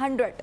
100।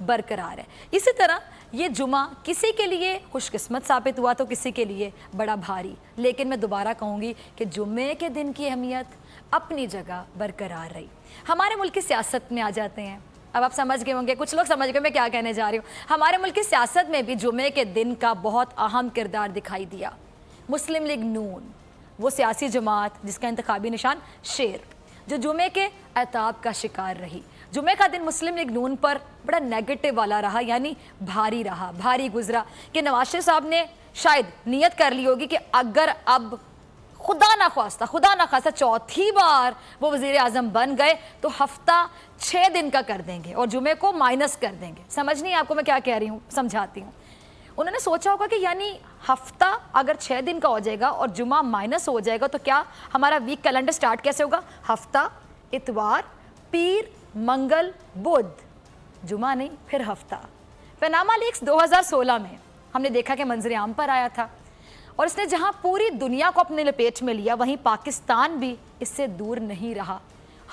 برقرار ہے۔ اسی طرح یہ جمعہ کسی کے لیے خوش قسمت ثابت ہوا تو کسی کے لیے بڑا بھاری، لیکن میں دوبارہ کہوں گی کہ جمعے کے دن کی اہمیت اپنی جگہ برقرار رہی۔ ہمارے ملک کی سیاست میں آ جاتے ہیں، اب آپ سمجھ گئے ہوں گے، کچھ لوگ سمجھ گئے میں کیا کہنے جا رہی ہوں۔ ہمارے ملک کی سیاست میں بھی جمعے کے دن کا بہت اہم کردار دکھائی دیا۔ مسلم لیگ نون، وہ سیاسی جماعت جس کا انتخابی نشان شیر، جو جمعے کے عتاب کا شکار رہی۔ جمعے کا دن مسلم لیگ نون پر بڑا نیگیٹو والا رہا، یعنی بھاری رہا، بھاری گزرا، کہ نواز شریف صاحب نے شاید نیت کر لی ہوگی کہ اگر اب خدا نخواستہ چوتھی بار وہ وزیر اعظم بن گئے تو ہفتہ 6 دن کا کر دیں گے اور جمعے کو مائنس کر دیں گے۔ سمجھ نہیں آپ کو میں کیا کہہ رہی ہوں، سمجھاتی ہوں۔ انہوں نے سوچا ہوگا کہ یعنی ہفتہ اگر 6 دن کا ہو جائے گا اور جمعہ مائنس ہو جائے گا تو کیا ہمارا ویک کیلنڈر سٹارٹ کیسے ہوگا؟ ہفتہ، اتوار، پیر، منگل، بدھ، جمعہ نہیں پھر ہفتہ۔ پاناما لیکس 2016 میں ہم نے دیکھا کہ منظر عام پر آیا تھا، اور اس نے جہاں پوری دنیا کو اپنے لپیٹ میں لیا وہیں پاکستان بھی اس سے دور نہیں رہا۔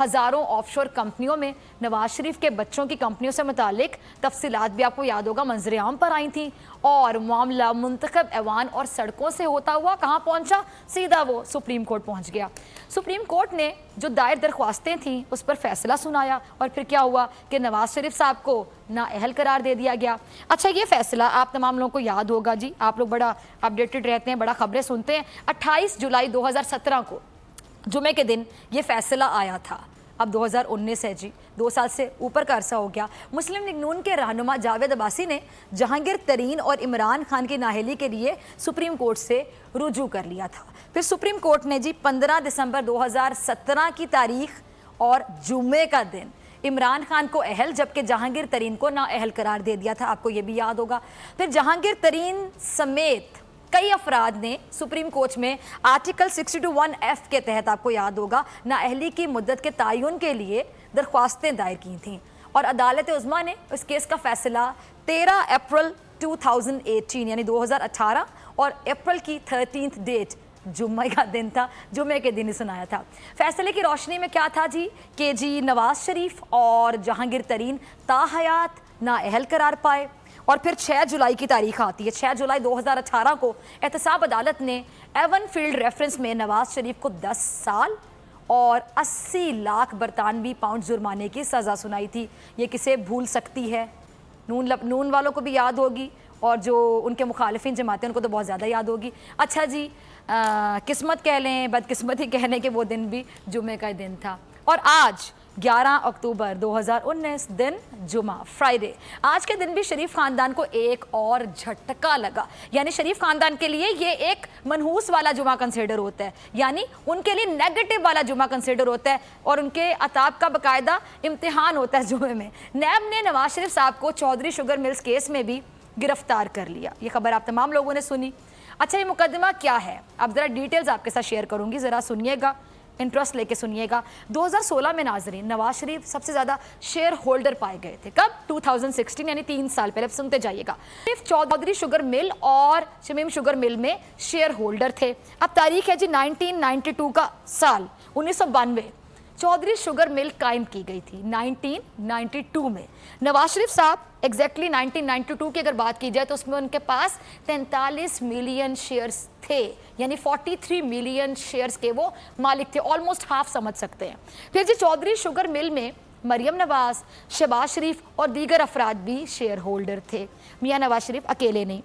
ہزاروں آف شور کمپنیوں میں نواز شریف کے بچوں کی کمپنیوں سے متعلق تفصیلات بھی آپ کو یاد ہوگا منظر عام پر آئی تھیں، اور معاملہ منتخب ایوان اور سڑکوں سے ہوتا ہوا کہاں پہنچا؟ سیدھا وہ سپریم کورٹ پہنچ گیا۔ سپریم کورٹ نے جو دائر درخواستیں تھیں اس پر فیصلہ سنایا، اور پھر کیا ہوا کہ نواز شریف صاحب کو نااہل قرار دے دیا گیا۔ اچھا، یہ فیصلہ آپ تمام لوگوں کو یاد ہوگا جی، آپ لوگ بڑا اپڈیٹڈ رہتے ہیں، بڑا خبریں سنتے ہیں۔ 28 جولائی 2017 کو جمعے کے دن یہ فیصلہ آیا تھا۔ اب 2019 ہے جی، 2 سال سے اوپر کا عرصہ ہو گیا۔ مسلم لیگ نون کے رہنما جاوید عباسی نے جہانگیر ترین اور عمران خان کی نااہلی کے لیے سپریم کورٹ سے رجوع کر لیا تھا۔ پھر سپریم کورٹ نے جی 15 دسمبر 2017 کی تاریخ اور جمعے کا دن عمران خان کو اہل جبکہ جہانگیر ترین کو نااہل قرار دے دیا تھا، آپ کو یہ بھی یاد ہوگا۔ پھر جہانگیر ترین سمیت کئی افراد نے سپریم کورٹ میں آرٹیکل 62(1)(f) کے تحت، آپ کو یاد ہوگا، نااہلی کی مدت کے تعین کے لیے درخواستیں دائر کی تھیں، اور عدالت عظمیٰ نے اس کیس کا فیصلہ 13 اپریل 2018 یعنی 2018 اور اپریل کی 13 ڈیٹ جمعہ کا دن تھا، جمعے کے دن ہی سنایا تھا۔ فیصلے کی روشنی میں کیا تھا جی کہ نواز شریف اور جہانگیر ترین تاحیات نااہل قرار پائے، اور پھر 6 جولائی کی تاریخ آتی ہے۔ 6 جولائی 2018 کو احتساب عدالت نے ایون فیلڈ ریفرنس میں نواز شریف کو 10 سال اور 80 لاکھ برطانوی پاؤنڈ جرمانے کی سزا سنائی تھی۔ یہ کسے بھول سکتی ہے؟ نون والوں کو بھی یاد ہوگی، اور جو ان کے مخالفین جماعتیں ان کو تو بہت زیادہ یاد ہوگی۔ اچھا جی، قسمت کہہ لیں، بدقسمتی کہہ لیں کہ وہ دن بھی جمعے کا دن تھا۔ اور آج 11 اکتوبر 2019 دن جمعہ، فرائیڈے، آج کے دن بھی شریف خاندان کو ایک اور جھٹکا لگا۔ یعنی شریف خاندان کے لیے یہ ایک منحوس والا جمعہ کنسیڈر ہوتا ہے، یعنی ان کے لیے نیگیٹو والا جمعہ کنسیڈر ہوتا ہے، اور ان کے عتاب کا باقاعدہ امتحان ہوتا ہے جمعے میں۔ نیب نے نواز شریف صاحب کو چودھری شوگر ملز کیس میں بھی گرفتار کر لیا۔ یہ خبر آپ تمام لوگوں نے سنی۔ اچھا، یہ مقدمہ کیا ہے؟ اب ذرا ڈیٹیلز آپ کے ساتھ شیئر کروں گی، ذرا سنیے گا، انٹرسٹ لے کے سنیے گا۔ 2016 میں ناظرین نواز شریف سب سے زیادہ شیئر ہولڈر پائے گئے تھے۔ کب؟ 2016 یعنی 3 سال پہلے۔ اب سنتے جائیے گا۔ صرف چودھری شوگر مل اور شمیم شوگر مل میں شیئر ہولڈر تھے۔ اب تاریخ ہے جی 1992 کا سال، 1992 چودھری شوگر مل قائم کی گئی تھی 1992 میں۔ نواز شریف صاحب ایگزیکٹلی 1992 کی اگر بات کی جائے تو اس میں ان کے پاس 43 ملین شیئرز تھے، یعنی 43 ملین شیئرز کے وہ مالک تھے، آلموسٹ ہاف سمجھ سکتے ہیں۔ پھر جی چودھری شوگر مل میں مریم نواز، شہباز شریف اور دیگر افراد بھی شیئر ہولڈر تھے، میاں نواز شریف اکیلے نہیں۔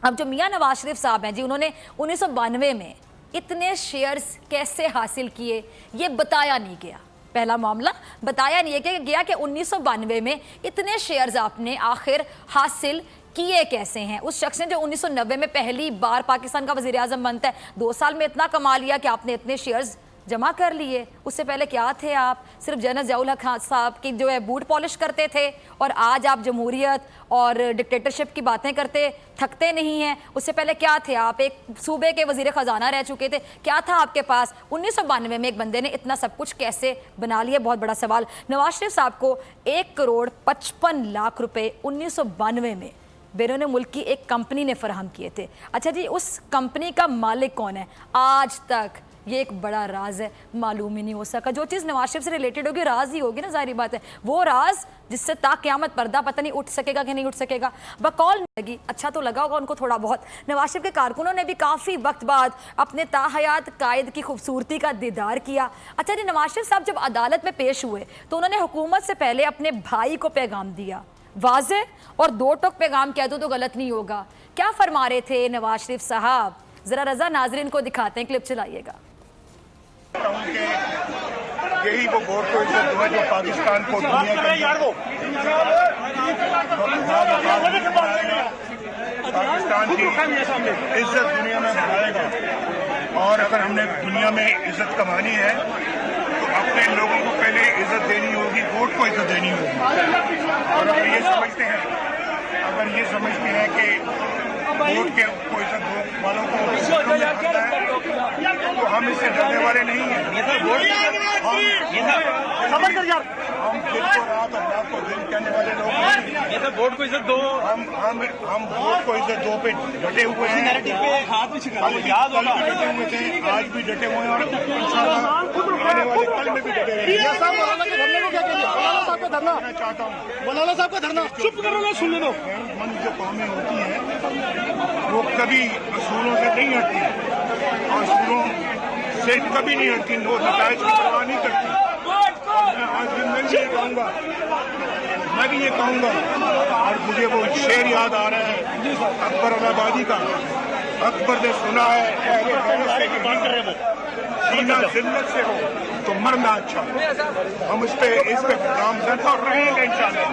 اب جو میاں نواز شریف صاحب ہیں جی، انہوں نے 1992 میں اتنے شیئرز کیسے حاصل کیے یہ بتایا نہیں گیا۔ پہلا معاملہ بتایا نہیں گیا کہ 1992 میں اتنے شیئرز آپ نے آخر حاصل کیے کیسے ہیں۔ اس شخص نے جو 1990 میں پہلی بار پاکستان کا وزیر اعظم بنتا ہے، 2 سال میں اتنا کما لیا کہ آپ نے اتنے شیئرز جمع کر لیے۔ اس سے پہلے کیا تھے آپ؟ صرف جنرل ضیاء الحق خان صاحب کی جو ہے بوٹ پالش کرتے تھے، اور آج آپ جمہوریت اور ڈکٹیٹرشپ کی باتیں کرتے تھکتے نہیں ہیں۔ اس سے پہلے کیا تھے آپ؟ ایک صوبے کے وزیر خزانہ رہ چکے تھے۔ کیا تھا آپ کے پاس؟ 1992 میں ایک بندے نے اتنا سب کچھ کیسے بنا لیا؟ بہت بڑا سوال۔ نواز شریف صاحب کو 1,55,00,000 روپے 1992 میں بیرون ملک کی ایک کمپنی نے فراہم کیے تھے۔ اچھا جی، اس کمپنی کا مالک کون ہے؟ آج تک یہ ایک بڑا راز ہے، معلوم ہی نہیں ہو سکا. جو چیز نواز شریف سے ریلیٹڈ ہوگی راز ہی ہوگی نا، ظاہری بات ہے. وہ راز جس سے تا قیامت پردہ پتہ نہیں اٹھ سکے گا کہ نہیں اٹھ سکے گا. بقول لگی اچھا تو لگا ہوگا ان کو تھوڑا بہت. نواز شریف کے کارکنوں نے بھی کافی وقت بعد اپنے تاحیات قائد کی خوبصورتی کا دیدار کیا. اچھا جی، نواز شریف صاحب جب عدالت میں پیش ہوئے تو انہوں نے حکومت سے پہلے اپنے بھائی کو پیغام دیا، واضح اور دو ٹوک پیغام کہہ دو تو غلط نہیں ہوگا. کیا فرما رہے تھے نواز شریف صاحب؟ ذرا رضا ناظرین کو دکھاتے ہیں، کلپ چلائیے گا. یہی وہ ووٹ کو عزت ہے جو پاکستان کو دنیا پاکستان کی عزت دنیا میں بڑھائے گا. اور اگر ہم نے دنیا میں عزت کمانی ہے تو اپنے لوگوں کو پہلے عزت دینی ہوگی، ووٹ کو عزت دینی ہوگی. اور اگر یہ سمجھتے ہیں کہ ووٹ کے کو عزت والوں کو کرتا ہے تو ہم اس سے ڈرنے والے نہیں ہیں. ہم دل کو رات اور رات کو دل کہنے والے لوگ نہیں. ووٹ کو عزت دو. ہم ووٹ کو عزت دو پہ ڈٹے ہوئے ہیں. ڈٹے ہوئے تھے، آج بھی ڈٹے ہوئے ہیں اور انشاءاللہ آنے والے کل میں بھی ڈٹے رہیں گے. چاہتا ہوں مولانا صاحب کا دھرنا چپ کرو نا، سننے دو. مند جو قومیں ہوتی ہیں وہ کبھی اصولوں سے نہیں ہٹتی، اصولوں سے کبھی نہیں ہٹتی، وہ نتائج کی پرواہ نہیں کرتی. میں بھی یہ کہوں گا اور مجھے وہ شعر یاد آ رہا ہے اکبر آبادی کا. اکبر نے سنا ہے جینا ذلت سے ہو تو مرنا اچھا. ہم اس پہ گامزن اور رہیں گے انشاءاللہ.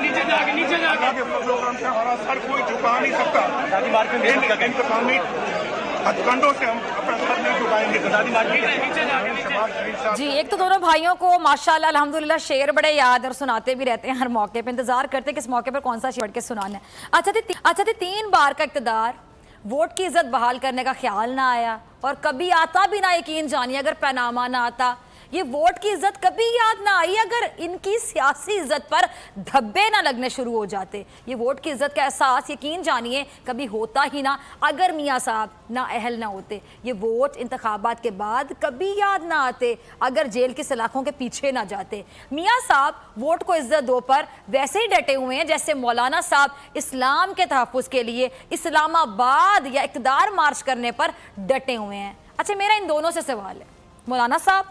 اللہ کے فضل و کرم سے ہمارا سر کوئی جھکا نہیں سکتا. انتقامی ہتھ کنڈوں سے ہم اپنا سر نہیں جھکائیں گے. جی، ایک تو دونوں بھائیوں کو ماشاءاللہ الحمدللہ شعر بڑے یاد اور سناتے بھی رہتے ہیں ہر موقع پہ. انتظار کرتے ہیں کہ اس موقع پر کون سا شعر پڑھ کے سنانا ہے. اچھا تھی 3 بار کا اقتدار، ووٹ کی عزت بحال کرنے کا خیال نہ آیا اور کبھی آتا بھی نہ. یقین جانیے اگر پیناما نہ آتا، یہ ووٹ کی عزت کبھی یاد نہ آئی اگر ان کی سیاسی عزت پر دھبے نہ لگنے شروع ہو جاتے. یہ ووٹ کی عزت کا احساس یقین جانیے کبھی ہوتا ہی نہ اگر میاں صاحب نہ اہل نہ ہوتے. یہ ووٹ انتخابات کے بعد کبھی یاد نہ آتے اگر جیل کی سلاخوں کے پیچھے نہ جاتے. میاں صاحب ووٹ کو عزت دو پر ویسے ہی ڈٹے ہوئے ہیں جیسے مولانا صاحب اسلام کے تحفظ کے لیے اسلام آباد یا اقتدار مارچ کرنے پر ڈٹے ہوئے ہیں. اچھا، میرا ان دونوں سے سوال ہے، مولانا صاحب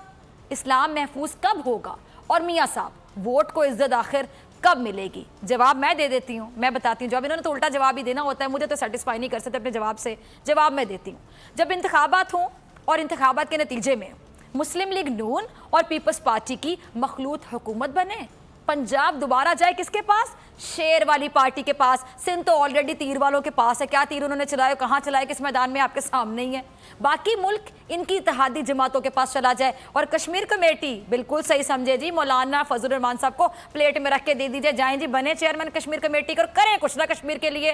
اسلام محفوظ کب ہوگا اور میاں صاحب ووٹ کو عزت آخر کب ملے گی؟ جواب میں دے دیتی ہوں، میں بتاتی ہوں. جواب انہوں نے تو الٹا جواب ہی دینا ہوتا ہے، مجھے تو سیٹسفائی نہیں کر سکتے اپنے جواب سے. جواب میں دیتی ہوں. جب انتخابات ہوں اور انتخابات کے نتیجے میں مسلم لیگ نون اور پیپلز پارٹی کی مخلوط حکومت بنے، پنجاب دوبارہ جائے کس کے پاس؟ شیر والی پارٹی کے پاس. سندھ تو آلریڈی تیر والوں کے پاس ہے. کیا تیر انہوں نے چلائے، کہاں چلائے، کس میدان میں، آپ کے سامنے ہی ہے. باقی ملک ان کی اتحادی جماعتوں کے پاس چلا جائے اور کشمیر کمیٹی بالکل صحیح سمجھے جی، مولانا فضل الرحمان صاحب کو پلیٹ میں رکھ کے دے دیجئے، جائیں جی بنے چیئرمین کشمیر کمیٹی کر، کریں کچھ نہ کشمیر کے لیے.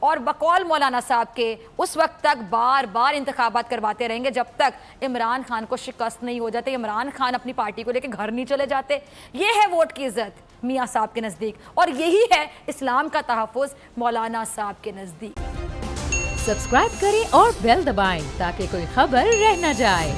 اور بقول مولانا صاحب کے اس وقت تک بار بار انتخابات کرواتے رہیں گے جب تک عمران خان کو شکست نہیں ہو جاتے، عمران خان اپنی پارٹی کو لے کے گھر نہیں چلے جاتے. یہ ہے ووٹ کی عزت میاں صاحب کے نزدیک اور یہی ہے اسلام کا تحفظ مولانا صاحب کے نزدیک. سبسکرائب کریں اور بیل دبائیں تاکہ کوئی خبر رہ نہ جائے.